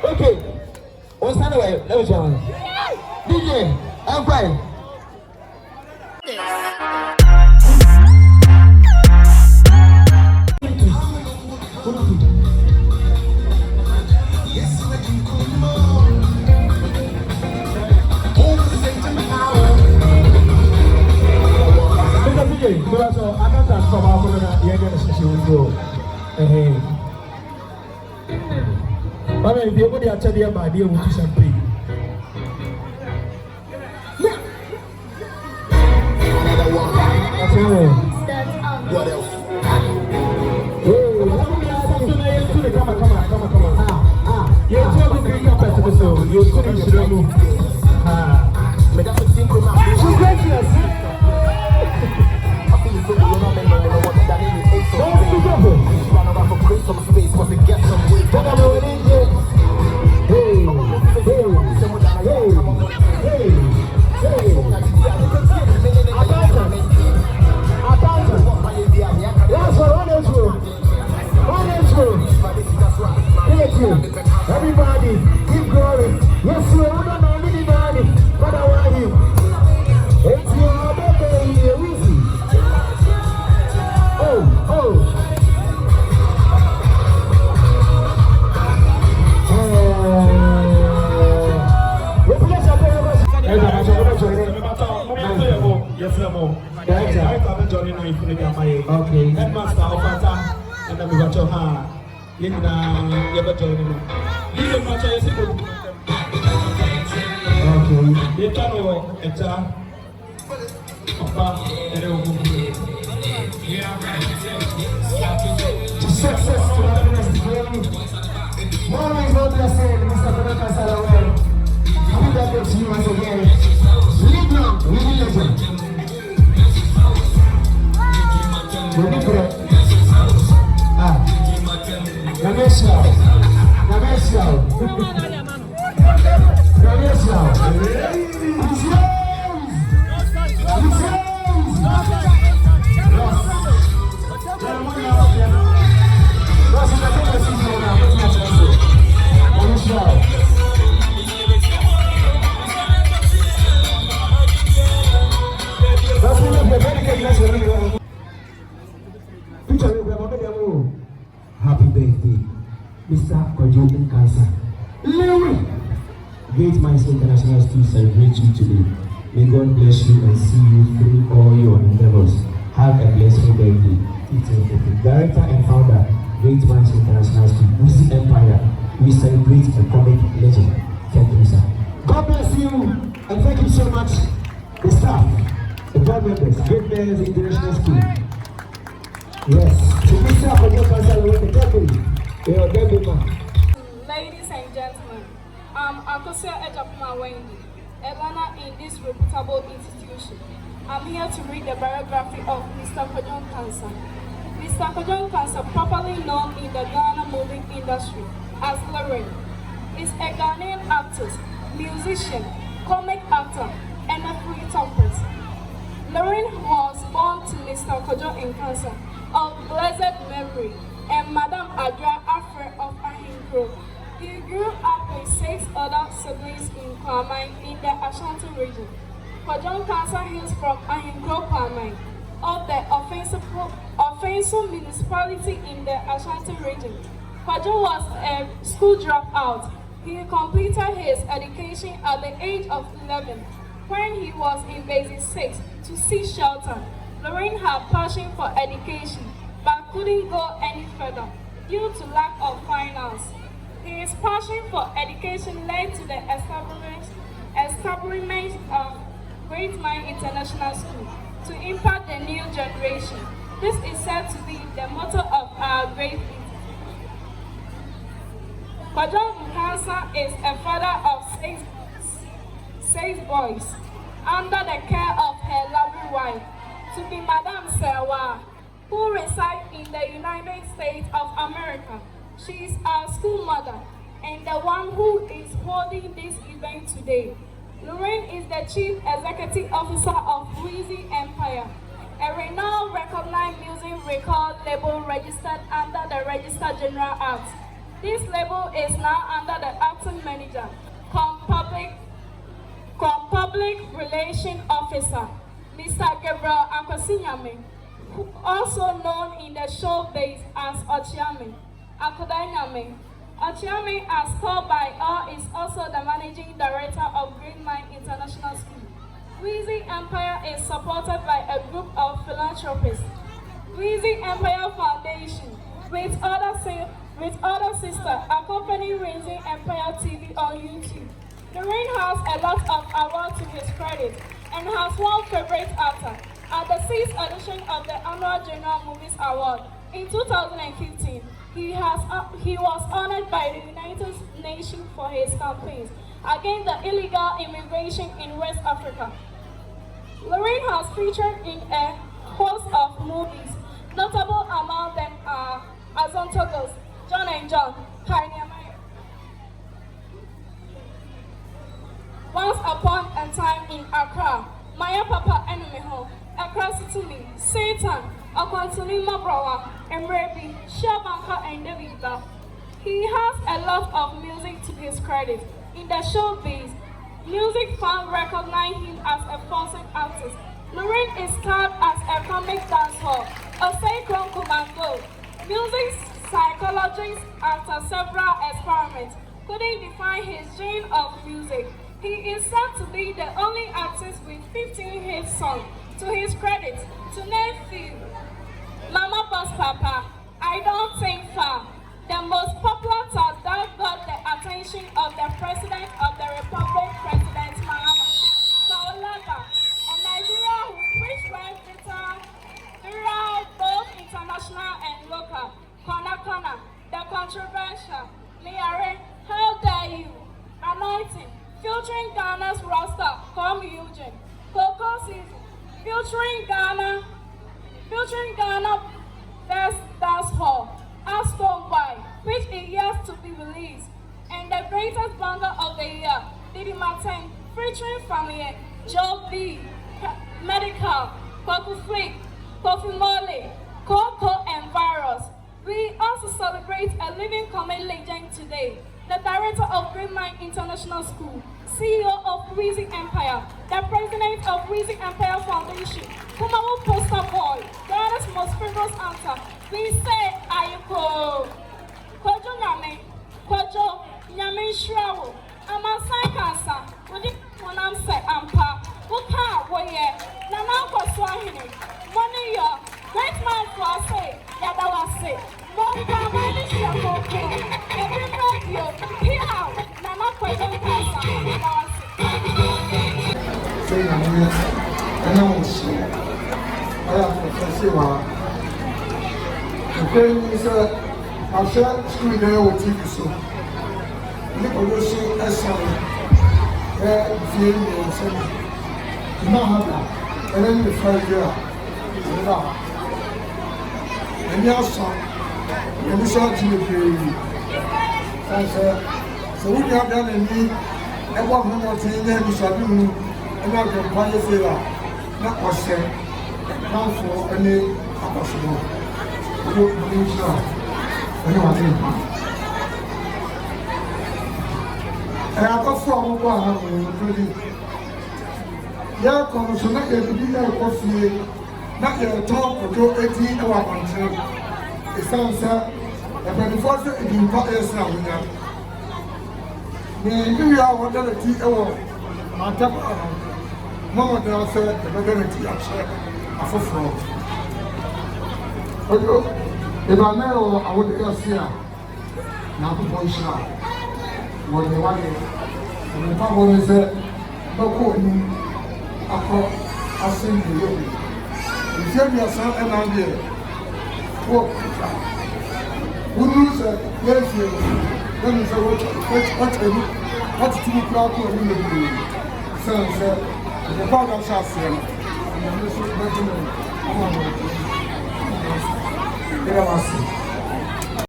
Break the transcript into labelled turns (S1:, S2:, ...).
S1: Okay. What's that way? Let me show you. DJ, I'm fine. So I can't transform our corner. You're going to see you go. But if you go there, tell you about the wood champagne. What else? Come on. You're too good to be up to the show. You're too good to move. Everybody, keep going. Yes, you are not anybody, but I want you. It's your baby, easy. Oh. Okay. Headmaster of Fata, and then we got your hand. You know, you got your name. You know, much as you do. Okay. You can know it's a success to happiness to you. More is not blessed, Mr. Poleeno Salaway. Happy birthday to you once again. Live long, live legend. Happy birthday, Mr. Lilwin. Great Minds International School celebrates you today. May God bless you and see you through all your endeavors. Have a blessed birthday. Director and founder, Great Minds International School, Uzi Empire. We celebrate a comic legend. Thank you, sir. God bless you and thank you so much, the staff, the board members, Great Minds International School. Yes,
S2: Ladies and gentlemen, I'm akufo-addo Elana in this reputable institution. I'm here to read the biography of Mr. Kojo Kansa. Mr. Kojo Kansa, properly known in the Ghana movie industry as Lilwin, is a Ghanaian actor, musician, comic actor, and a free thinker. Lilwin was born to Mr. Kojo Kansa of blessed memory and Madam Adra Afre of Ahinkro. He grew up with 6 other siblings in Kwamai in the Ashanti region. Kojo Kansa hails from Ahinkro Kwamai of the Offensive municipality in the Ashanti region. Kojo was a school dropout. He completed his education at the age of 11 when he was in basic 6 to seek shelter. Lilwin had passion for education, but couldn't go any further due to lack of finance. His passion for education led to the establishment of Great Minds International School to impact the new generation. This is said to be the motto of our great institute. Kojo Kansa is a father of 6 boys under the care of her lovely wife, to be Madame Serwa, who resides in the United States of America. She is our school mother and the one who is holding this event today. Lilwin is the Chief Executive Officer of Weezy Empire, a renowned recognized music record label registered under the Register General Act. This label is now under the acting manager, Public Relations Officer, Mr. Gabriel Akosinyame, also known in the showbiz as Ochiame, Akodanyame. Ochiame, as called by all, is also the managing director of Green Mind International School. Weezy Empire is supported by a group of philanthropists. Weezy Empire Foundation, with other sisters, accompanying Weezy Empire TV on YouTube. Lilwin has a lot of awards to his credit and has won Favorite Actor at the 6th edition of the Annual General Movies Award. In 2015, he was honored by the United Nations for his campaigns against the illegal immigration in West Africa. Lilwin has featured in a host of movies. Notable among them are Azontogos, John and John, Kainyamaya, Once Upon a Time in Accra, Maya Papa Enemeho, Accra City, Satan, Akwantuni Mabrawa, Emrebi, Shabanka and Davida. He has a lot of music to his credit. In the showbiz, music fans recognize him as a forcing artist. Lilwin is starred as a comic dancehall, a sacred commando. Music psychologist, after several experiments, couldn't define his genre of music. He is said to be the only artist with 15 hit songs to his credit. To name few: Mama Boss Papa, I Don't Think Far, the most popular track that got the attention of the President of the Republic, President Mahama, Kaolaga, a Nigerian which went viral both international and local. Kona Kona, the controversial, Liare, How Dare You, Anointing, featuring Ghana's roster, Come Eugene, Coco Season, featuring Ghana Best Dance Hall, Aston By, which is yet to be released, and the greatest banger of the year, Didi Martin, featuring Family, Joe B, Medical, Coco Flick, Coffee Mole, Coco and Virus. We also celebrate a living comedy legend today, the director of Green Mind International School, CEO of Weezy Empire, the president of Weezy Empire Foundation, Kumamu Poster Boy, Ghana's most famous actor. We say Ayiko, Kojo Nyame, Kojo Nyame Shrawo, Amasan Kansa, Wadi Monam Se Ampa, Uka Woye, Nana Koswahine, Money Yo, Great Man for say, Yadawase, Monka Mani Shako, every radio, Pia, Nana Kojo Kansa, Yadawase.
S3: Say, announce, I have to say, the thing is, I share school there with TV so. You can also SR, film and send. You know how that, and then the 5 year, you know. And you also, and you saw to the period. So we have done a need, and 100 years, you shall do, and I can buy a sailor, not was said, not for any possible. I don't believe so. I don't think so. And I got from one really. Yeah, come so not yet to be there coffee, not yet talk or go 18 hours until it sounds that when the first thing you got is now. The New York water the tea hour, my temper. Mama said the modernity of share of a fraud. If I know I would go see her, now to point out what they want. And the problem is that no coding, I send you. If you have your son and I'm here, what? Who knows that? Yes, then you say, what to do? What to do? So, the father shall say, and this is better than I want to do.